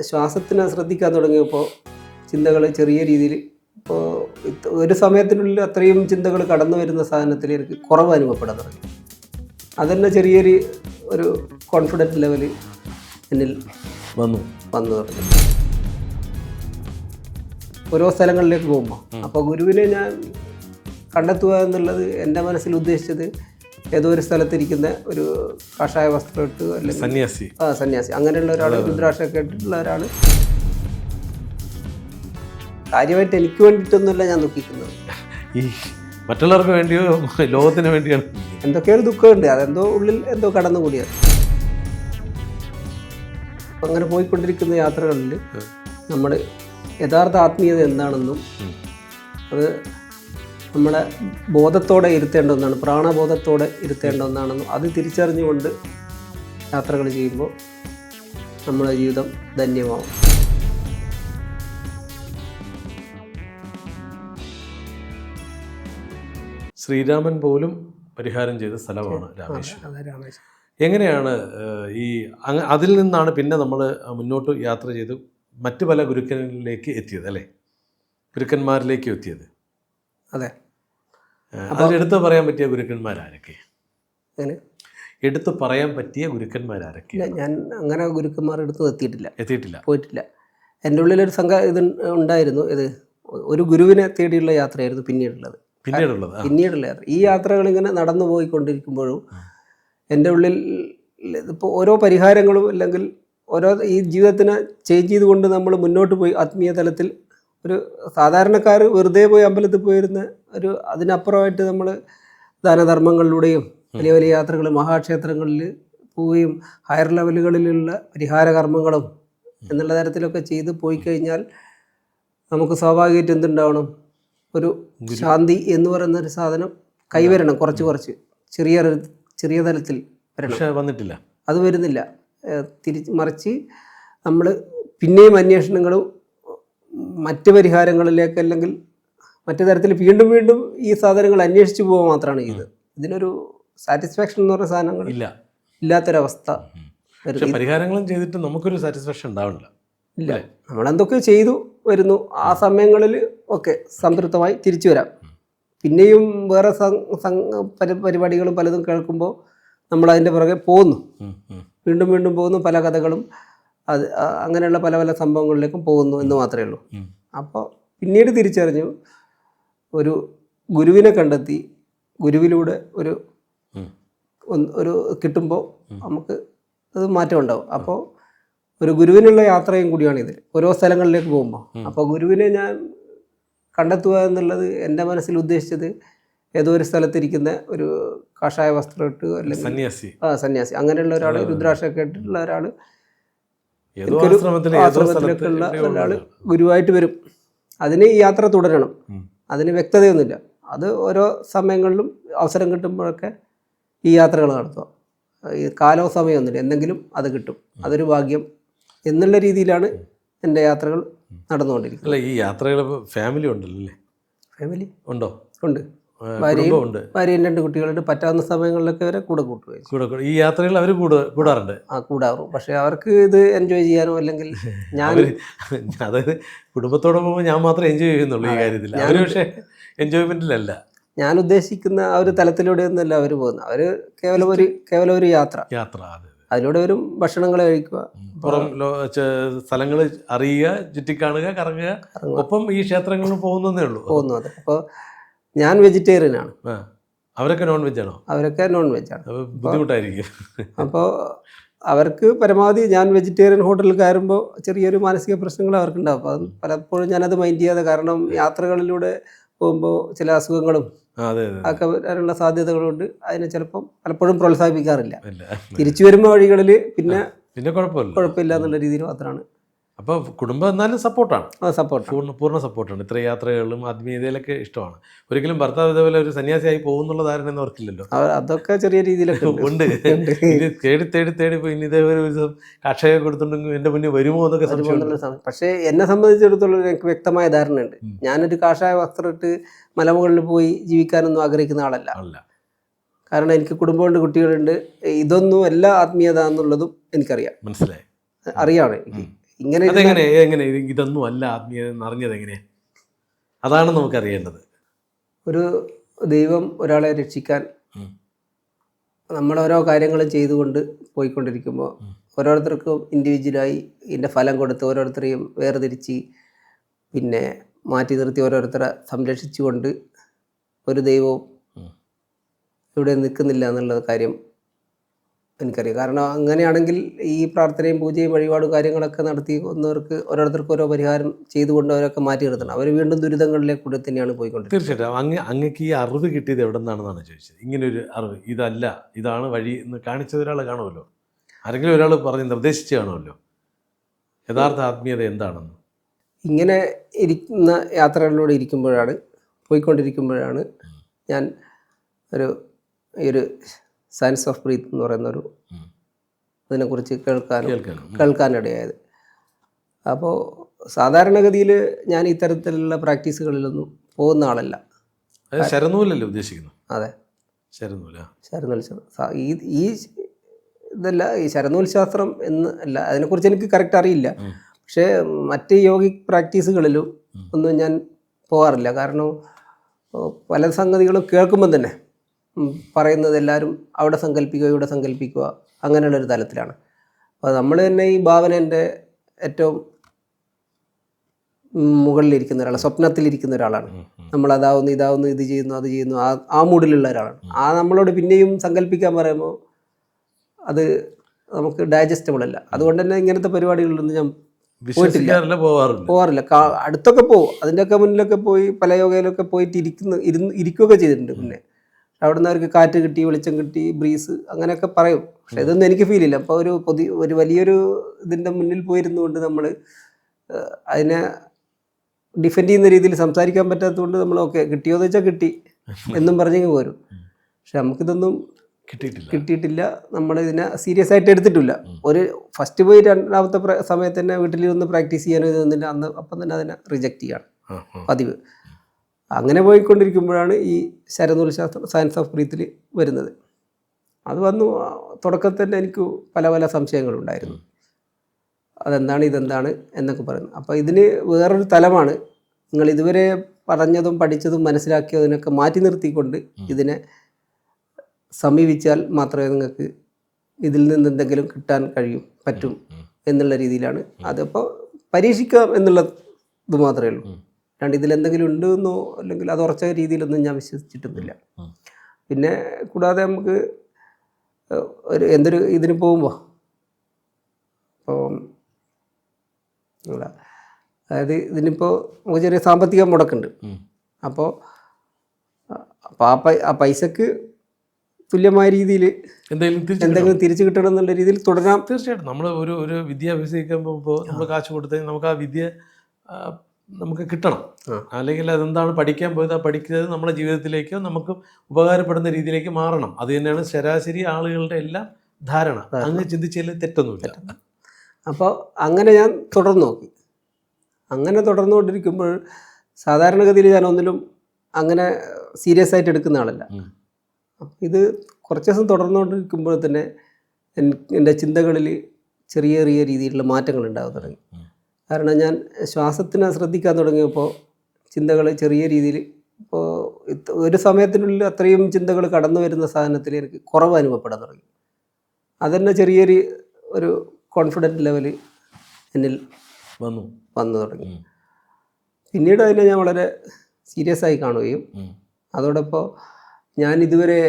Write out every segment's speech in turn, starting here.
ശ്വാസത്തിനെ ശ്രദ്ധിക്കാൻ തുടങ്ങിയപ്പോൾ ചിന്തകൾ ചെറിയ രീതിയിൽ ഇപ്പോൾ ഒരു സമയത്തിനുള്ളിൽ അത്രയും ചിന്തകൾ കടന്നു വരുന്ന സാധനത്തിൽ എനിക്ക് കുറവ് അനുഭവപ്പെടാൻ തുടങ്ങി. അതന്നെ ചെറിയൊരു ഒരു കോൺഫിഡൻറ്റ് ലെവൽ എന്നിൽ വന്നു തുടങ്ങി. ഓരോ സ്ഥലങ്ങളിലേക്ക് പോകുമ്പോൾ അപ്പോൾ ഗുരുവിനെ ഞാൻ കണ്ടെത്തുക എന്നുള്ളത് എൻ്റെ മനസ്സിൽ ഉദ്ദേശിച്ചത് ഏതോ ഒരു സ്ഥലത്തിരിക്കുന്ന ഒരു കാഷായ വസ്ത്രം ഇട്ട് അല്ലെങ്കിൽ സന്യാസി അങ്ങനെയുള്ള ഒരാൾ, രുദ്രാക്ഷമൊക്കെ ഇട്ടിട്ടുള്ള ഒരാൾ. കാര്യമായിട്ട് എനിക്ക് വേണ്ടിയിട്ടൊന്നുമല്ല ഞാൻ ദുഃഖിക്കുന്നത്, ഈ മറ്റുള്ളവർക്ക് വേണ്ടിയോ ലോകത്തിന് വേണ്ടിയാണ്. എന്തൊക്കെയോ ഒരു ദുഃഖമുണ്ട്, അതെന്തോ ഉള്ളിൽ എന്തോ കടന്നുകൂടിയത്. അങ്ങനെ പോയിക്കൊണ്ടിരിക്കുന്ന യാത്രകളിൽ നമ്മൾ യഥാർത്ഥ ആത്മീയത എന്താണെന്നും അത് നമ്മളെ ബോധത്തോടെ ഇരുത്തേണ്ട ഒന്നാണ്, പ്രാണബോധത്തോടെ ഇരുത്തേണ്ട ഒന്നാണെന്നും അത് തിരിച്ചറിഞ്ഞുകൊണ്ട് യാത്രകൾ ചെയ്യുമ്പോൾ നമ്മുടെ ജീവിതം ധന്യമാവും. ശ്രീരാമൻ പോലും പരിഹാരം ചെയ്ത സ്ഥലമാണ് രാമേശ്വരം. എങ്ങനെയാണ് ഈ അതിൽ നിന്നാണ് പിന്നെ നമ്മൾ മുന്നോട്ട് യാത്ര ചെയ്ത് മറ്റു പല ഗുരുക്കനിലേക്ക് എത്തിയത് അല്ലേ, ഗുരുക്കന്മാരിലേക്ക് എത്തിയത്? അതെ. അതിലെടുത്ത് പറയാൻ പറ്റിയ ഗുരുക്കന്മാരാരൊക്കെ? അങ്ങനെ എടുത്ത് പറയാൻ പറ്റിയ ഗുരുക്കന്മാരാരൊക്കെ? ഞാൻ അങ്ങനെ ഗുരുക്കന്മാരുടെ അടുത്ത് എത്തിയിട്ടില്ല, പോയിട്ടില്ല. എൻ്റെ ഉള്ളിലൊരു ഇത് ഉണ്ടായിരുന്നു. ഇത് ഒരു ഗുരുവിനെ തേടിയുള്ള യാത്രയായിരുന്നു പിന്നീടുള്ള യാത്ര. ഈ യാത്രകൾ ഇങ്ങനെ നടന്നു പോയിക്കൊണ്ടിരിക്കുമ്പോഴും എൻ്റെ ഉള്ളിൽ ഇപ്പോൾ ഓരോ പരിഹാരങ്ങളും അല്ലെങ്കിൽ ഓരോ ഈ ജീവിതത്തിനെ ചേഞ്ച് ചെയ്തുകൊണ്ട് നമ്മൾ മുന്നോട്ട് പോയി ആത്മീയ തലത്തിൽ ഒരു സാധാരണക്കാർ വെറുതെ പോയി അമ്പലത്തിൽ പോയിരുന്ന ഒരു അതിനപ്പുറമായിട്ട് നമ്മൾ ദാനധർമ്മങ്ങളിലൂടെയും വലിയ വലിയ യാത്രകൾ മഹാക്ഷേത്രങ്ങളിൽ പോവുകയും ഹയർ ലെവലുകളിലുള്ള പരിഹാര കർമ്മങ്ങളും എന്നുള്ള തരത്തിലൊക്കെ ചെയ്ത് പോയി കഴിഞ്ഞാൽ നമുക്ക് സ്വാഭാവികമായിട്ട് എന്തുണ്ടാവണം, ഒരു ശാന്തി എന്ന് പറയുന്ന ഒരു സാധനം കൈവരണം. കുറച്ച് ചെറിയ തലത്തിൽ വരണം. അത് വരുന്നില്ല. മറിച്ച് നമ്മൾ പിന്നെയും അന്വേഷണങ്ങളും മറ്റ് പരിഹാരങ്ങളിലേക്ക് അല്ലെങ്കിൽ മറ്റു തരത്തിൽ വീണ്ടും ഈ സാധനങ്ങൾ അന്വേഷിച്ച് പോവുക മാത്രമാണ് ചെയ്തത്. ഇതിനൊരു സാറ്റിസ്ഫാക്ഷൻ എന്ന് പറയുന്ന സാധനങ്ങൾ ഇല്ലാത്തൊരവസ്ഥ. പരിഹാരങ്ങളും ചെയ്തിട്ട് നമുക്കൊരു സാറ്റിസ്ഫാക്ഷൻ ഉണ്ടാവില്ല. ഇല്ല, നമ്മളെന്തൊക്കെ ചെയ്തു വരുന്നു, ആ സമയങ്ങളിൽ ഒക്കെ സംതൃപ്തമായി തിരിച്ചു വരാം. പിന്നെയും വേറെ പരിപാടികളും പലതും കേൾക്കുമ്പോൾ നമ്മൾ അതിൻ്റെ പുറകെ പോകുന്നു, വീണ്ടും പോകുന്നു. പല കഥകളും അത് അങ്ങനെയുള്ള പല സംഭവങ്ങളിലേക്കും പോകുന്നു എന്ന് മാത്രമേ ഉള്ളൂ. അപ്പോൾ പിന്നീട് തിരിച്ചറിഞ്ഞു, ഒരു ഗുരുവിനെ കണ്ടെത്തി ഗുരുവിലൂടെ ഒരു കിട്ടുമ്പോൾ നമുക്ക് അത് മാറ്റം ഉണ്ടാവും. അപ്പോൾ ഒരു ഗുരുവിനുള്ള യാത്രയും കൂടിയാണ് ഇതിൽ, ഓരോ സ്ഥലങ്ങളിലേക്ക് പോകുമ്പോൾ. അപ്പോൾ ഗുരുവിനെ ഞാൻ കണ്ടെത്തുക എന്നുള്ളത് എൻ്റെ മനസ്സിൽ ഉദ്ദേശിച്ചത് ഏതോ ഒരു സ്ഥലത്തിരിക്കുന്ന ഒരു കാഷായ വസ്ത്രം ഇട്ട് അല്ലെങ്കിൽ സന്യാസി അങ്ങനെയുള്ള ഒരാൾ, രുദ്രാക്ഷമൊക്കെ ഇട്ടിട്ടുള്ള ഒരാൾ, ആശ്രമത്തിലേക്കുള്ള ഒരാൾ ഗുരുവായിട്ട് വരും. അതിന് ഈ യാത്ര തുടരണം, അതിന് വ്യക്തതയൊന്നുമില്ല. അത് ഓരോ സമയങ്ങളിലും അവസരം കിട്ടുമ്പോഴൊക്കെ ഈ യാത്രകൾ നടത്തുക. ഈ കാലോ സമയമൊന്നുമില്ല, എന്തെങ്കിലും അത് കിട്ടും, അതൊരു ഭാഗ്യം എന്നുള്ള രീതിയിലാണ് എൻ്റെ യാത്രകൾ നടന്നുകൊണ്ടിരിക്കുന്നത്. അല്ല, ഈ യാത്രകൾ ഫാമിലി ഉണ്ടല്ലോ? ഫാമിലി ഉണ്ട്. ഭാര്യയും 2 കുട്ടികളുണ്ട്. പറ്റാവുന്ന സമയങ്ങളിലൊക്കെ വരെ കൂടെ കൂട്ടുകയും ഈ യാത്രകൾ അവർ കൂടാറുണ്ട്. കൂടാറും. പക്ഷെ അവർക്ക് ഇത് എൻജോയ് ചെയ്യാനോ അല്ലെങ്കിൽ ഞാൻ അതായത് കുടുംബത്തോടൊപ്പം ഞാൻ മാത്രമേ എൻജോയ് ചെയ്യുന്നുള്ളൂ ഈ കാര്യത്തിൽ. അവർ പക്ഷേ എൻജോയ്മെന്റിലല്ല, ഞാൻ ഉദ്ദേശിക്കുന്ന ആ ഒരു തലത്തിലൂടെ ഒന്നല്ല അവർ പോകുന്നത്. അവർ കേവലം ഒരു യാത്ര. അതിലൂടെ വരും ഭക്ഷണങ്ങൾ കഴിക്കുക, പുറം സ്ഥലങ്ങൾ അറിയുക, ചുറ്റിക്കാണുക, കറങ്ങുക, ഒപ്പം ഈ ക്ഷേത്രങ്ങളിൽ പോകുന്നതേ ഉള്ളൂ. പോകുന്നത്. അപ്പോൾ ഞാൻ വെജിറ്റേറിയനാണ്, അവരൊക്കെ നോൺ വെജ് ആണോ? അവരൊക്കെ നോൺ വെജ് ആണ്. ബുദ്ധിമുട്ടായിരിക്കും. അപ്പോൾ അവർക്ക് പരമാവധി ഞാൻ വെജിറ്റേറിയൻ ഹോട്ടലിൽ കയറുമ്പോൾ ചെറിയൊരു മാനസിക പ്രശ്നങ്ങൾ അവർക്കുണ്ടാവും. അപ്പം പലപ്പോഴും ഞാനത് മൈൻഡ് ചെയ്യാതെ, കാരണം യാത്രകളിലൂടെ പോകുമ്പോൾ ചില അസുഖങ്ങളും ഒക്കെ വരാനുള്ള സാധ്യതകളുണ്ട്. അതിനെ പലപ്പോഴും പ്രോത്സാഹിപ്പിക്കാറില്ല. തിരിച്ചു വരുമ്പോൾ വഴികളിൽ പിന്നെ കുഴപ്പമില്ല എന്നുള്ള രീതിയിൽ മാത്രമാണ്. അപ്പോൾ കുടുംബം എന്നാലും സപ്പോർട്ടാണ്, പൂർണ്ണ സപ്പോർട്ടാണ്. ഇത്ര യാത്രകളിലും ആത്മീയതയിലൊക്കെ ഇഷ്ടമാണ്. ഒരിക്കലും ഭർത്താവ് ഇതേപോലെ ഒരു സന്യാസിയായി പോകുന്നുള്ള ധാരണ അവർക്കില്ലല്ലോ. അതൊക്കെ ചെറിയ രീതിയിലൊക്കെ ഉണ്ട്. തേടി പോയി ഇനി ഇതേപോലെ ഒരു ദിവസം കാക്ഷയൊക്കെ കൊടുത്തിട്ടുണ്ടെങ്കിൽ എൻ്റെ മുന്നിൽ വരുമോ എന്നൊക്കെ സംശയം. പക്ഷേ എന്നെ സംബന്ധിച്ചിടത്തോളം എനിക്ക് വ്യക്തമായ ധാരണയുണ്ട്. ഞാനൊരു കാഷായ വസ്ത്രം ഇട്ട് മലമുകളിൽ പോയി ജീവിക്കാനൊന്നും ആഗ്രഹിക്കുന്ന ആളല്ല. കാരണം എനിക്ക് കുടുംബമുണ്ട്, കുട്ടികളുണ്ട്. ഇതൊന്നും അല്ല ആത്മീയത എന്നുള്ളതും എനിക്കറിയാം, മനസ്സിലായി, അറിയാം. എനിക്ക് ഇങ്ങനെ എങ്ങനെ ഇതൊന്നും അല്ല ആത്മീയത എന്നറിഞ്ഞത് എങ്ങനെയാണ്? അതാണ് നമുക്കറിയേണ്ടത്. ഒരു ദൈവം ഒരാളെ രക്ഷിക്കാൻ നമ്മൾ ഓരോ കാര്യങ്ങളും ചെയ്തുകൊണ്ട് പോയിക്കൊണ്ടിരിക്കുമ്പോൾ ഓരോരുത്തർക്കും ഇൻഡിവിജ്വലായി ഇതിൻ്റെ ഫലം കൊടുത്ത് ഓരോരുത്തരെയും വേർതിരിച്ച് പിന്നെ മാറ്റി നിർത്തി ഓരോരുത്തരെ സംരക്ഷിച്ചുകൊണ്ട് ഒരു ദൈവവും ഇവിടെ നിൽക്കുന്നില്ല എന്നുള്ള കാര്യം എനിക്കറിയാം. കാരണം അങ്ങനെയാണെങ്കിൽ ഈ പ്രാർത്ഥനയും പൂജയും വഴിപാടും കാര്യങ്ങളൊക്കെ നടത്തി ഒന്നവർക്ക് ഓരോരുത്തർക്കും ഓരോ പരിഹാരം ചെയ്തുകൊണ്ട് അവരൊക്കെ മാറ്റി നിർത്തണം. അവർ വീണ്ടും ദുരിതങ്ങളിലേക്ക് കൂടെ തന്നെയാണ് പോയിക്കൊണ്ടിരിക്കുന്നത്. തീർച്ചയായിട്ടും അങ്ങക്ക് ഈ അറിവ് കിട്ടിയത് എവിടെ നിന്നാണെന്നാണ് ചോദിച്ചത്. ഇങ്ങനൊരു അറിവ് ഇതല്ല ഇതാണ് വഴി എന്ന് കാണിച്ചത് ഒരാൾ കാണുമല്ലോ, ആരെങ്കിലും ഒരാൾ പറഞ്ഞ് നിർദ്ദേശിച്ച് കാണുമല്ലോ യഥാർത്ഥ ആത്മീയത എന്താണെന്ന്. ഇങ്ങനെ ഇരിക്കുന്ന യാത്രകളിലൂടെ പോയിക്കൊണ്ടിരിക്കുമ്പോഴാണ് ഞാൻ ഈ ഒരു സയൻസ് ഓഫ് ബ്രീത്ത് എന്ന് പറയുന്നൊരു അതിനെക്കുറിച്ച് കേൾക്കാനിടയായത്. അപ്പോൾ സാധാരണഗതിയിൽ ഞാൻ ഇത്തരത്തിലുള്ള പ്രാക്ടീസുകളിലൊന്നും പോകുന്ന ആളല്ല. ശരനൂലല്ലേ ഉദ്ദേശിക്കുന്നത്? അതെ, ശരനൂൽ ഈ ഇതല്ല, ഈ ശരനൂൽ ശാസ്ത്രം എന്ന് അല്ല, അതിനെക്കുറിച്ച് എനിക്ക് കറക്റ്റ് അറിയില്ല. പക്ഷേ മറ്റ് യോഗിക് പ്രാക്ടീസുകളിലും ഒന്നും ഞാൻ പോകാറില്ല. കാരണം പല സംഗതികളും കേൾക്കുമ്പം തന്നെ പറയുന്നത് എല്ലാവരും അവിടെ സങ്കല്പിക്കുക ഇവിടെ സങ്കല്പിക്കുക അങ്ങനെയുള്ളൊരു തലത്തിലാണ്. അപ്പോൾ നമ്മൾ തന്നെ ഈ ഭാവനേൻ്റെ ഏറ്റവും മുകളിലിരിക്കുന്ന ഒരാളാണ്, സ്വപ്നത്തിലിരിക്കുന്ന ഒരാളാണ്. നമ്മൾ അതാവുന്നു ഇതാവുന്നു ഇത് ചെയ്യുന്നു അത് ചെയ്യുന്നു ആ മൂഡിലുള്ള ഒരാളാണ്. നമ്മളോട് പിന്നെയും സങ്കല്പിക്കാൻ പറയുമ്പോൾ അത് നമുക്ക് ഡൈജസ്റ്റബിൾ അല്ല. അതുകൊണ്ട് തന്നെ ഇങ്ങനത്തെ പരിപാടികളിലൊന്നും ഞാൻ പോകാറില്ല. അടുത്തൊക്കെ പോകും, അതിൻ്റെയൊക്കെ മുന്നിലൊക്കെ പോയി പല യോഗയിലൊക്കെ പോയിട്ട് ഇരിക്കുകയൊക്കെ ചെയ്തിട്ടുണ്ട്. പിന്നെ അവിടെ നിന്ന് അവർക്ക് കാറ്റ് കിട്ടി, വെളിച്ചം കിട്ടി, ബ്രീസ് അങ്ങനെയൊക്കെ പറയും. പക്ഷെ ഇതൊന്നും എനിക്ക് ഫീൽ ഇല്ല. അപ്പോൾ ഒരു വലിയൊരു ഇതിൻ്റെ മുന്നിൽ പോയിരുന്നുകൊണ്ട് നമ്മൾ അതിനെ ഡിഫെൻഡ് ചെയ്യുന്ന രീതിയിൽ സംസാരിക്കാൻ പറ്റാത്തതുകൊണ്ട് നമ്മൾ ഓക്കെ കിട്ടിയോന്ന് വെച്ചാൽ കിട്ടി എന്നും പറഞ്ഞെങ്കിൽ പോരും. പക്ഷെ നമുക്കിതൊന്നും കിട്ടിയിട്ടില്ല. നമ്മളിതിനെ സീരിയസ് ആയിട്ട് എടുത്തിട്ടില്ല. ഒരു ഫസ്റ്റ് പോയി രണ്ടാമത്തെ സമയത്ത് തന്നെ വീട്ടിലിരുന്ന് പ്രാക്ടീസ് ചെയ്യാനോ ഇതൊന്നുമില്ല. അപ്പം തന്നെ അതിനെ റിജക്റ്റ് ചെയ്യാണ് പതിവ്. അങ്ങനെ പോയിക്കൊണ്ടിരിക്കുമ്പോഴാണ് ഈ ശരനൂൽ ശാസ്ത്രം സയൻസ് ഓഫ് ബ്രീത്തിൽ വരുന്നത്. അത് വന്നു തുടക്കത്തിൽ തന്നെ എനിക്ക് പല സംശയങ്ങളുണ്ടായിരുന്നു. അതെന്താണ് ഇതെന്താണ് എന്നൊക്കെ പറയുന്നു. അപ്പോൾ ഇതിന് വേറൊരു തലമാണ്. നിങ്ങൾ ഇതുവരെ പറഞ്ഞതും പഠിച്ചതും മനസ്സിലാക്കിയതിനൊക്കെ മാറ്റി നിർത്തിക്കൊണ്ട് ഇതിനെ സമീപിച്ചാൽ മാത്രമേ നിങ്ങൾക്ക് ഇതിൽ നിന്ന് എന്തെങ്കിലും കിട്ടാൻ പറ്റും എന്നുള്ള രീതിയിലാണ്. അതിപ്പോൾ പരീക്ഷിക്കാം എന്നുള്ളത് മാത്രമേ ഉള്ളൂ. ഇതിലെന്തെങ്കിലും ഉണ്ടെന്നോ അല്ലെങ്കിൽ അത് ഉറച്ച രീതിയിലൊന്നും ഞാൻ വിശ്വസിച്ചിട്ടൊന്നുമില്ല. പിന്നെ കൂടാതെ നമുക്ക് എന്തൊരു ഇതിന് പോകുമ്പോൾ അതായത് ഇതിനിപ്പോൾ നമുക്ക് ചെറിയ സാമ്പത്തിക മുടക്കുണ്ട്. അപ്പോൾ ആ പൈസക്ക് തുല്യമായ രീതിയിൽ എന്തെങ്കിലും തിരിച്ചു കിട്ടണം എന്നുള്ള രീതിയിൽ തുടരാം. തീർച്ചയായിട്ടും നമ്മൾ ഒരു വിദ്യ അഭ്യസിക്കുമ്പോൾ നമ്മൾ കാശ് കൊടുത്താൽ നമുക്ക് ആ വിദ്യ നമുക്ക് കിട്ടണം. അല്ലെങ്കിൽ അതെന്താണ് പഠിക്കാൻ പോയത്, ആ പഠിക്കുന്നത് നമ്മുടെ ജീവിതത്തിലേക്കോ നമുക്ക് ഉപകാരപ്പെടുന്ന രീതിയിലേക്ക് മാറണം. അത് തന്നെയാണ് ശരാശരി ആളുകളുടെ എല്ലാം ധാരണ. അങ്ങനെ ചിന്തിച്ചാൽ തെറ്റൊന്നുമില്ല. അപ്പോൾ അങ്ങനെ ഞാൻ തുടർന്നു നോക്കി. അങ്ങനെ തുടർന്നുകൊണ്ടിരിക്കുമ്പോൾ സാധാരണഗതിയിൽ ഞാൻ ഒന്നിലും അങ്ങനെ സീരിയസ് ആയിട്ട് എടുക്കുന്ന ആളല്ല. ഇത് കുറച്ച് ദിവസം തുടർന്നുകൊണ്ടിരിക്കുമ്പോൾ തന്നെ എൻ്റെ ചിന്തകളിൽ ചെറിയ രീതിയിലുള്ള മാറ്റങ്ങൾ ഉണ്ടാകാൻ തുടങ്ങി. കാരണം ഞാൻ ശ്വാസത്തിനെ ശ്രദ്ധിക്കാൻ തുടങ്ങിയപ്പോൾ ചിന്തകൾ ചെറിയ രീതിയിൽ, ഇപ്പോൾ ഒരു സമയത്തിനുള്ളിൽ അത്രയും ചിന്തകൾ കടന്നു വരുന്ന സാധനത്തിൽ എനിക്ക് കുറവ് അനുഭവപ്പെടാൻ തുടങ്ങി. അതെന്നെ ഒരു കോൺഫിഡൻറ്റ് ലെവൽ എന്നിൽ വന്നു തുടങ്ങി. പിന്നീട് അതിനെ ഞാൻ വളരെ സീരിയസ് ആയി കാണുകയും അതോടൊപ്പം ഞാൻ ഇതുവരെ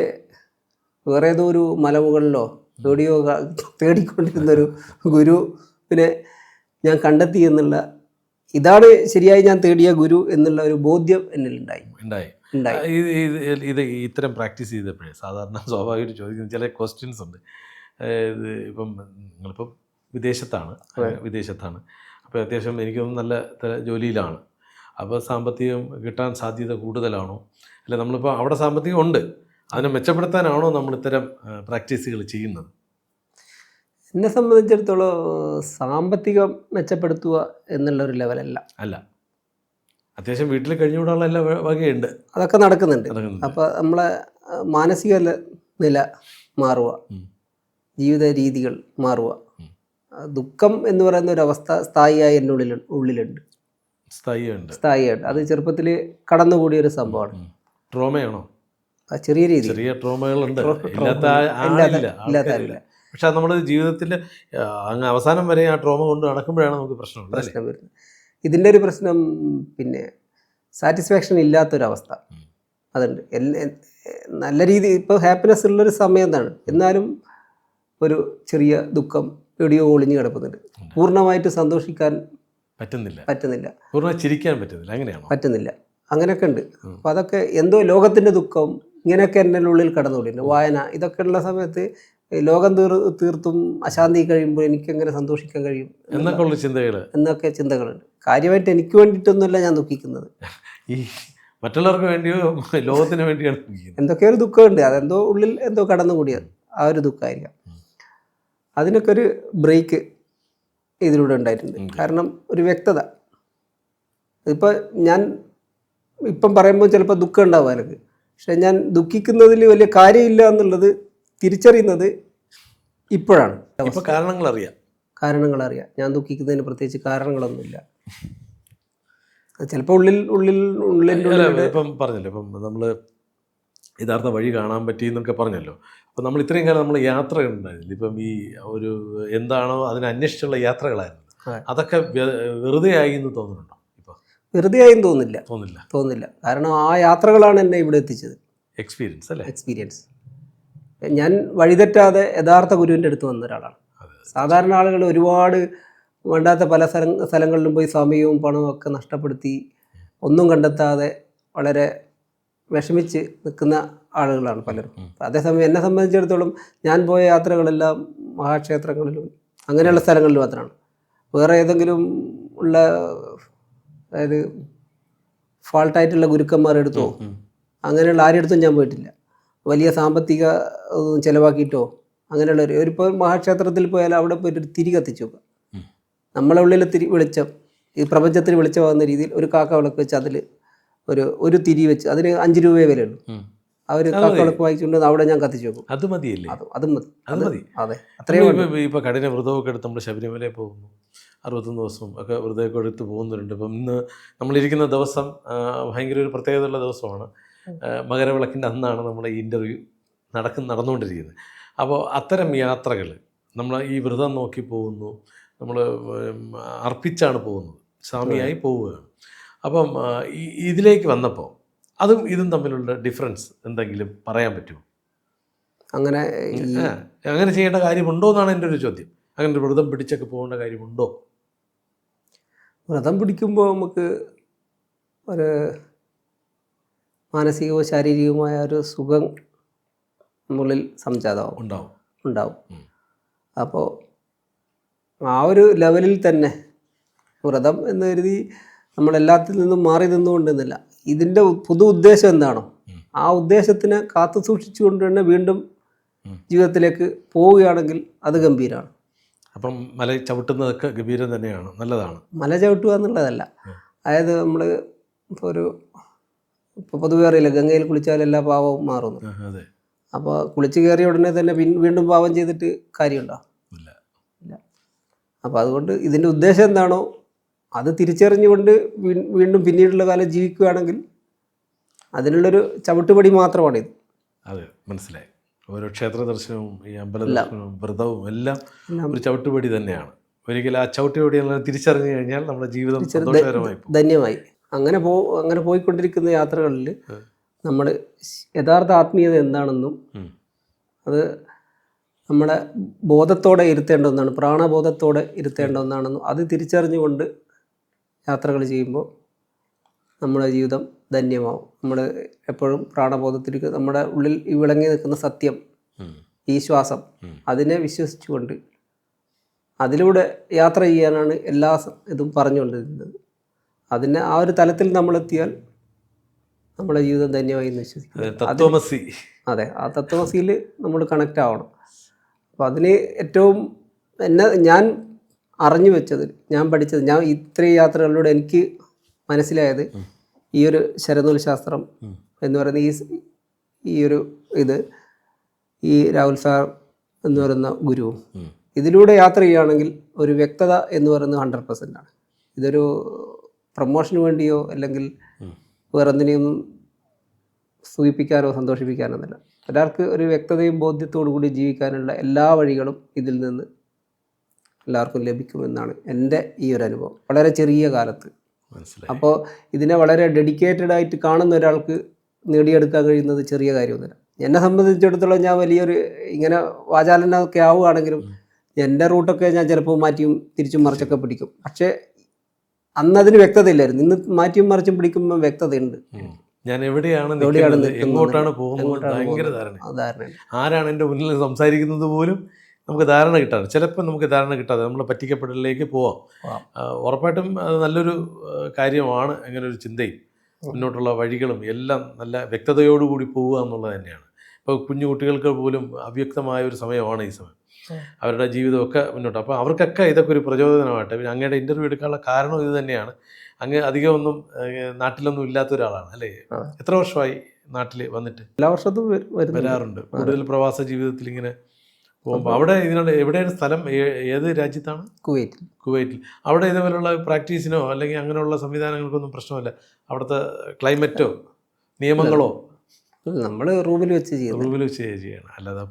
വേറെ ഏതോ ഒരു മലമുകളിലോ എവിടെയോ തേടിക്കൊണ്ടിരുന്നൊരു ഗുരുവിനെ ഞാൻ കണ്ടെത്തി എന്നുള്ള, ഇതാണ് ശരിയായി ഞാൻ തേടിയ ഗുരു എന്നുള്ള ഒരു ബോധ്യം എന്നിലുണ്ടായി. ഇത് ഇത്തരം പ്രാക്ടീസ് ചെയ്തപ്പോഴേ സാധാരണ സ്വാഭാവികമായിട്ട് ചോദിക്കുന്ന ചില ക്വസ്റ്റ്യൻസ് ഉണ്ട്. ഇപ്പം നിങ്ങളിപ്പം വിദേശത്താണ്. അപ്പോൾ അത്യാവശ്യം എനിക്കൊന്നും നല്ല ജോലിയിലാണ്. അപ്പോൾ സാമ്പത്തികം കിട്ടാൻ സാധ്യത കൂടുതലാണോ, അല്ല നമ്മളിപ്പോൾ അവിടെ സാമ്പത്തികം ഉണ്ട്, അതിനെ മെച്ചപ്പെടുത്താനാണോ നമ്മൾ ഇത്തരം പ്രാക്ടീസുകൾ ചെയ്യുന്നത്? എന്നെ സംബന്ധിച്ചിടത്തോളം സാമ്പത്തികം മെച്ചപ്പെടുത്തുക എന്നുള്ളൊരു ലെവലല്ല. അത്യാവശ്യം വീട്ടിൽ കഴിഞ്ഞുകൂടാനുള്ള എല്ലാ വകയുണ്ട്, അതൊക്കെ നടക്കുന്നുണ്ട്. അപ്പോൾ നമ്മളെ മാനസിക നില മാറുക, ജീവിത രീതികൾ മാറുക, ദുഃഖം എന്ന് പറയുന്ന ഒരു അവസ്ഥ സ്ഥായിയായി എൻ്റെ ഉള്ളിലുണ്ട്. സ്ഥായിയായിട്ട് അത് ചെറുപ്പത്തിൽ കടന്നുകൂടിയ ഒരു സംഭവമാണ്. ട്രോമയാണോ? ചെറിയ രീതി, ചെറിയ ട്രോമകളുണ്ട്, ഇല്ലാത്ത. പക്ഷെ നമ്മുടെ ജീവിതത്തിൽ അങ്ങ് അവസാനം വരെ ആ ട്രോമ കൊണ്ട് നടക്കുമ്പോഴാണ് നമുക്ക് പ്രശ്നം വരുന്നത്. ഇതിൻ്റെ ഒരു പ്രശ്നം പിന്നെ സാറ്റിസ്ഫാക്ഷൻ ഇല്ലാത്തൊരവസ്ഥ അതുണ്ട്. നല്ല രീതി ഇപ്പോൾ ഹാപ്പിനെസ് ഉള്ളൊരു സമയം എന്താണ്, എന്നാലും ഒരു ചെറിയ ദുഃഖം എവിടെയോ ഒളിഞ്ഞു കിടക്കുന്നുണ്ട്. പൂർണ്ണമായിട്ട് സന്തോഷിക്കാൻ പറ്റുന്നില്ല, പൂർണ്ണമായി ചിരിക്കാൻ പറ്റുന്നില്ല, അങ്ങനെയൊക്കെ ഉണ്ട്. അപ്പം അതൊക്കെ എന്തോ ലോകത്തിൻ്റെ ദുഃഖം ഇങ്ങനെയൊക്കെ എൻ്റെ ഉള്ളിൽ കടന്നുകൂടിയിട്ടുണ്ട്. വായന ഇതൊക്കെ ഉള്ള സമയത്ത് ലോകം തീർത്തും അശാന്തി കഴിയുമ്പോൾ എനിക്ക് എങ്ങനെ സന്തോഷിക്കാൻ കഴിയും എന്നൊക്കെ ചിന്തകളുണ്ട്. കാര്യമായിട്ട് എനിക്ക് വേണ്ടിയിട്ടൊന്നുമല്ല ഞാൻ ദുഃഖിക്കുന്നത്, ഈ മറ്റുള്ളവർക്ക് വേണ്ടിയോ ലോകത്തിന് വേണ്ടിയാണ്. എന്തൊക്കെയോ ഒരു ദുഃഖമുണ്ട്, അതെന്തോ ഉള്ളിൽ എന്തോ കടന്നുകൂടിയത്, ആ ഒരു ദുഃഖമായിരിക്കാം. അതിനൊക്കെ ഒരു ബ്രേക്ക് ഇതിലൂടെ ഉണ്ടായിട്ടുണ്ട്. കാരണം ഒരു വ്യക്തത. ഇപ്പോൾ ഞാൻ ഇപ്പം പറയുമ്പോൾ ചിലപ്പോൾ ദുഃഖം ഉണ്ടാവും എനിക്ക്, പക്ഷെ ഞാൻ ദുഃഖിക്കുന്നതിൽ വലിയ കാര്യമില്ല എന്നുള്ളത് തിരിച്ചറിയുന്നത് ഇപ്പോഴാണ്. കാരണങ്ങളറിയാം. ഞാൻ ദുഃഖിക്കുന്നതിന് പ്രത്യേകിച്ച് കാരണങ്ങളൊന്നുമില്ല. ചിലപ്പോൾ ഇപ്പം പറഞ്ഞല്ലോ, ഇപ്പം നമ്മൾ യഥാർത്ഥ വഴി കാണാൻ പറ്റി എന്നൊക്കെ പറഞ്ഞല്ലോ. അപ്പം നമ്മൾ ഇത്രയും കാലം നമ്മൾ യാത്രകളുണ്ടായിരുന്നില്ല. ഇപ്പം ഈ ഒരു എന്താണോ അതിനെ അന്വേഷിച്ചുള്ള യാത്രകളായിരുന്നു, അതൊക്കെ വെറുതെ ആയി എന്ന് തോന്നുന്നുണ്ടോ? ഇപ്പം വെറുതെ ആയെന്ന് തോന്നില്ല. കാരണം ആ യാത്രകളാണ് എന്നെ ഇവിടെ എത്തിച്ചത്. എക്സ്പീരിയൻസ്. ഞാൻ വഴിതെറ്റാതെ യഥാർത്ഥ ഗുരുവിൻ്റെ അടുത്ത് വന്ന ഒരാളാണ്. സാധാരണ ആളുകൾ ഒരുപാട് വേണ്ടാത്ത പല സ്ഥലങ്ങളിലും പോയി സമയവും പണവും ഒക്കെ നഷ്ടപ്പെടുത്തി ഒന്നും കണ്ടെത്താതെ വളരെ വിഷമിച്ച് നിൽക്കുന്ന ആളുകളാണ് പലരും. അതേസമയം എന്നെ സംബന്ധിച്ചിടത്തോളം ഞാൻ പോയ യാത്രകളെല്ലാം മഹാക്ഷേത്രങ്ങളിലും അങ്ങനെയുള്ള സ്ഥലങ്ങളിൽ മാത്രമാണ്. വേറെ ഏതെങ്കിലും ഉള്ള, അതായത് ഫാൾട്ടായിട്ടുള്ള ഗുരുക്കന്മാരെടുത്തോ അങ്ങനെയുള്ള ആരെടുത്തും ഞാൻ പോയിട്ടില്ല. വലിയ സാമ്പത്തിക ചിലവാക്കിയിട്ടോ അങ്ങനെയുള്ള ഇപ്പോൾ മഹാക്ഷേത്രത്തിൽ പോയാൽ അവിടെ പോയിട്ട് ഒരു തിരി കത്തിച്ചു നോക്കുക. നമ്മളെ ഉള്ളിൽ വെളിച്ചം, ഈ പ്രപഞ്ചത്തിന് വെളിച്ചമാകുന്ന രീതിയിൽ ഒരു കാക്ക വിളക്ക് വെച്ച് അതിൽ ഒരു തിരി വെച്ച് അതിന് 5 രൂപയെ വിലയുള്ളൂ. ആ ഒരു കാക്ക വിളക്ക് വാങ്ങിച്ചുകൊണ്ട് അവിടെ ഞാൻ കത്തിച്ചു വെക്കും. അത് മതിയല്ലേ? അത് മതി. അതെ, അത്രയും. ഇപ്പോൾ കഠിന വ്രതമൊക്കെ എടുത്ത് നമ്മൾ ശബരിമലയിൽ പോകുന്നു, 61 ദിവസം ഒക്കെ വ്രതമൊക്കെ എടുത്ത് പോകുന്നവരുണ്ട്. ഇപ്പം ഇന്ന് നമ്മളിരിക്കുന്ന ദിവസം ഭയങ്കര ഒരു പ്രത്യേകതയുള്ള ദിവസമാണ്. മകരവിളക്കിൻ്റെ അന്നാണ് നമ്മുടെ ഈ ഇൻ്റർവ്യൂ നടന്നുകൊണ്ടിരിക്കുന്നത്. അപ്പോൾ അത്തരം യാത്രകൾ നമ്മൾ ഈ വ്രതം നോക്കി പോകുന്നു, നമ്മൾ അർപ്പിച്ചാണ് പോകുന്നത്, സ്വാമിയായി പോവുകയാണ്. അപ്പം ഇതിലേക്ക് വന്നപ്പോൾ അതും ഇതും തമ്മിലുള്ള ഡിഫറൻസ് എന്തെങ്കിലും പറയാൻ പറ്റുമോ? അങ്ങനെ ചെയ്യേണ്ട കാര്യമുണ്ടോ എന്നാണ് എൻ്റെ ഒരു ചോദ്യം. അങ്ങനെ വ്രതം പിടിച്ചൊക്കെ പോകേണ്ട കാര്യമുണ്ടോ? വ്രതം പിടിക്കുമ്പോൾ നമുക്ക് ഒരു മാനസികവും ശാരീരികവുമായ ഒരു സുഖം നമ്മളിൽ സംജാതമാവും, ഉണ്ടാവും. അപ്പോൾ ആ ഒരു ലെവലിൽ തന്നെ വ്രതം എന്ന് കരുതി നമ്മളെല്ലാത്തിൽ നിന്നും മാറി നിന്നുകൊണ്ടെന്നില്ല. ഇതിൻ്റെ പൊതു ഉദ്ദേശം എന്താണോ ആ ഉദ്ദേശത്തിനെ കാത്തു സൂക്ഷിച്ചുകൊണ്ട് തന്നെ വീണ്ടും ജീവിതത്തിലേക്ക് പോവുകയാണെങ്കിൽ അത് ഗംഭീരമാണ്. അപ്പം മല ചവിട്ടുന്നതൊക്കെ ഗംഭീരം തന്നെയാണ്, നല്ലതാണ്. മല ചവിട്ടുക എന്നുള്ളതല്ല, അതായത് നമ്മൾ ഇപ്പോൾ പൊതുവെ അറിയില്ല, ഗംഗയിൽ കുളിച്ചാൽ എല്ലാ പാവവും മാറുന്നു. അപ്പോൾ കുളിച്ച് കയറിയ ഉടനെ തന്നെ വീണ്ടും പാവം ചെയ്തിട്ട് കാര്യമുണ്ടോ? ഇല്ല. അപ്പോൾ അതുകൊണ്ട് ഇതിൻ്റെ ഉദ്ദേശം എന്താണോ അത് തിരിച്ചറിഞ്ഞുകൊണ്ട് വീണ്ടും പിന്നീടുള്ള കാലം ജീവിക്കുകയാണെങ്കിൽ അതിനുള്ളൊരു ചവിട്ടുപടി മാത്രമാണിത്. അതെ, മനസ്സിലായി. ഓരോ ക്ഷേത്ര ദർശനവും ഈ അമ്പല ദർശനവും വ്രതവും എല്ലാം ഒരു ചവിട്ടുപടി തന്നെയാണ്. ഒരിക്കലും ആ ചവിട്ടുപടി തിരിച്ചറിഞ്ഞു കഴിഞ്ഞാൽ നമ്മുടെ ജീവിതം സന്തോഷകരമായി ധന്യമായി. അങ്ങനെ പോയിക്കൊണ്ടിരിക്കുന്ന യാത്രകളിൽ നമ്മൾ യഥാർത്ഥ ആത്മീയത എന്താണെന്നും അത് നമ്മുടെ ബോധത്തോടെ ഇരുത്തേണ്ട ഒന്നാണ്, പ്രാണബോധത്തോടെ ഇരുത്തേണ്ട ഒന്നാണെന്നും അത് തിരിച്ചറിഞ്ഞുകൊണ്ട് യാത്രകൾ ചെയ്യുമ്പോൾ നമ്മുടെ ജീവിതം ധന്യമാവും. നമ്മൾ എപ്പോഴും പ്രാണബോധത്തിലേക്ക് നമ്മുടെ ഉള്ളിൽ ഈ വിളങ്ങി നിൽക്കുന്ന സത്യം, ഈ ശ്വാസം, അതിനെ വിശ്വസിച്ചുകൊണ്ട് അതിലൂടെ യാത്ര ചെയ്യാനാണ് എല്ലാ ഇതും പറഞ്ഞുകൊണ്ടിരുന്നത്. അതിനെ ആ ഒരു തലത്തിൽ നമ്മളെത്തിയാൽ നമ്മുടെ ജീവിതം ധന്യമായി എന്ന് വിശ്വസിക്കും. അതെ, ആ തത്വമസിയിൽ നമ്മൾ കണക്റ്റ് ആവണം. അപ്പോൾ അതിന് ഏറ്റവും ഞാൻ അറിഞ്ഞു വെച്ചത്, ഞാൻ പഠിച്ചത്, ഞാൻ ഇത്രയും യാത്രകളിലൂടെ എനിക്ക് മനസ്സിലായത് ഈ ഒരു ശരനൂൽ ശാസ്ത്രം എന്ന് പറയുന്ന ഈ ഒരു ഇത് ഈ രാഹുൽ സാർ എന്ന് പറയുന്ന ഗുരുവും ഇതിലൂടെ യാത്ര ചെയ്യുകയാണെങ്കിൽ ഒരു വ്യക്തത എന്ന് പറയുന്നത് 100% ആണ്. ഇതൊരു പ്രൊമോഷന് വേണ്ടിയോ അല്ലെങ്കിൽ വേറെ എന്തിനെയൊന്നും സൂചിപ്പിക്കാനോ സന്തോഷിപ്പിക്കാനോ ഒന്നുമില്ല. ഒരാൾക്ക് ഒരു വ്യക്തതയും ബോധ്യത്തോടു കൂടി ജീവിക്കാനുള്ള എല്ലാ വഴികളും ഇതിൽ നിന്ന് എല്ലാവർക്കും ലഭിക്കുമെന്നാണ് എൻ്റെ ഈ ഒരു അനുഭവം വളരെ ചെറിയ കാലത്ത്. അപ്പോൾ ഇതിനെ വളരെ ഡെഡിക്കേറ്റഡ് ആയിട്ട് കാണുന്ന ഒരാൾക്ക് നേടിയെടുക്കാൻ കഴിയുന്നത് ചെറിയ കാര്യമൊന്നുമില്ല. എന്നെ സംബന്ധിച്ചിടത്തോളം ഞാൻ വലിയൊരു ഇങ്ങനെ വാചാലനൊക്കെ ആവുകയാണെങ്കിലും എൻ്റെ റൂട്ടൊക്കെ ഞാൻ ചിലപ്പോൾ മാറ്റിയും തിരിച്ചും മറിച്ചൊക്കെ പിടിക്കും. പക്ഷേ അന്നതിന് വ്യക്തതയില്ലായിരുന്നു. ഇന്ന് മാറ്റിയും മറിച്ചും പിടിക്കുമ്പോൾ വ്യക്തതയുണ്ട്. ഞാൻ എവിടെയാണ് എങ്ങോട്ടാണ് പോകുന്നത് ഭയങ്കര ധാരണ. ആരാണ് എൻ്റെ മുന്നിൽ സംസാരിക്കുന്നത് പോലും നമുക്ക് ധാരണ കിട്ടാറ്. ചിലപ്പോൾ നമുക്ക് ധാരണ കിട്ടാതെ നമ്മൾ പറ്റിക്കപ്പെടലിലേക്ക് പോവാം. ഉറപ്പായിട്ടും അത് നല്ലൊരു കാര്യമാണ്. അങ്ങനെ ഒരു ചിന്തയും മുന്നോട്ടുള്ള വഴികളും എല്ലാം നല്ല വ്യക്തതയോടുകൂടി പോവുക എന്നുള്ളത് തന്നെയാണ്. ഇപ്പോൾ കുഞ്ഞു കുട്ടികൾക്ക് പോലും അവ്യക്തമായ ഒരു സമയമാണ് ഈ സമയം. അവരുടെ ജീവിതമൊക്കെ മുന്നോട്ട്. അപ്പോൾ അവർക്കൊക്കെ ഇതൊക്കെ ഒരു പ്രചോദനമായിട്ട്. പിന്നെ അങ്ങയുടെ ഇൻ്റർവ്യൂ എടുക്കാനുള്ള കാരണം ഇത് തന്നെയാണ്. അങ്ങ് അധികമൊന്നും നാട്ടിലൊന്നും ഇല്ലാത്ത ഒരാളാണ് അല്ലേ? എത്ര വർഷമായി നാട്ടിൽ വന്നിട്ട്? എല്ലാ വർഷത്തും വരാറുണ്ട്. കൂടുതൽ പ്രവാസ ജീവിതത്തിൽ ഇങ്ങനെ പോകുമ്പോൾ അവിടെ ഇതിനോട് എവിടെയാണ് സ്ഥലം? ഏത് രാജ്യത്താണ്? കുവൈറ്റിൽ. അവിടെ ഇതേപോലെയുള്ള പ്രാക്ടീസിനോ അല്ലെങ്കിൽ അങ്ങനെയുള്ള സംവിധാനങ്ങൾക്കൊന്നും പ്രശ്നമില്ല? അവിടുത്തെ ക്ലൈമറ്റോ നിയമങ്ങളോ? നമ്മൾ റൂമിൽ വെച്ച് ചെയ്യണം, അല്ലാതെ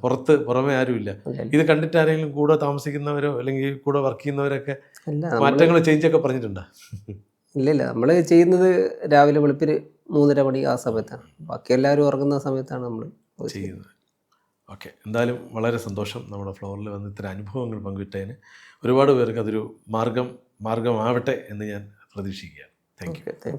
പുറമെ ആരുമില്ല. ഇത് കണ്ടിട്ട് ആരെങ്കിലും കൂടെ താമസിക്കുന്നവരോ അല്ലെങ്കിൽ കൂടെ വർക്ക് ചെയ്യുന്നവരൊക്കെ മാറ്റങ്ങൾ ചേഞ്ചൊക്കെ പറഞ്ഞിട്ടുണ്ടോ? ഇല്ല, നമ്മൾ ചെയ്യുന്നത് രാവിലെ വെളുപ്പിന് 3:30 മണി ആ സമയത്താണ്. ബാക്കി എല്ലാവരും ഉറങ്ങുന്ന സമയത്താണ് നമ്മൾ ചെയ്യുന്നത്. ഓക്കെ, എന്തായാലും വളരെ സന്തോഷം നമ്മുടെ ഫ്ലോറിൽ വന്ന് ഇത്തരം അനുഭവങ്ങൾ പങ്കിട്ടതിന്. ഒരുപാട് പേർക്ക് അതൊരു മാർഗമാവട്ടെ എന്ന് ഞാൻ പ്രതീക്ഷിക്കുകയാണ്. Thank U.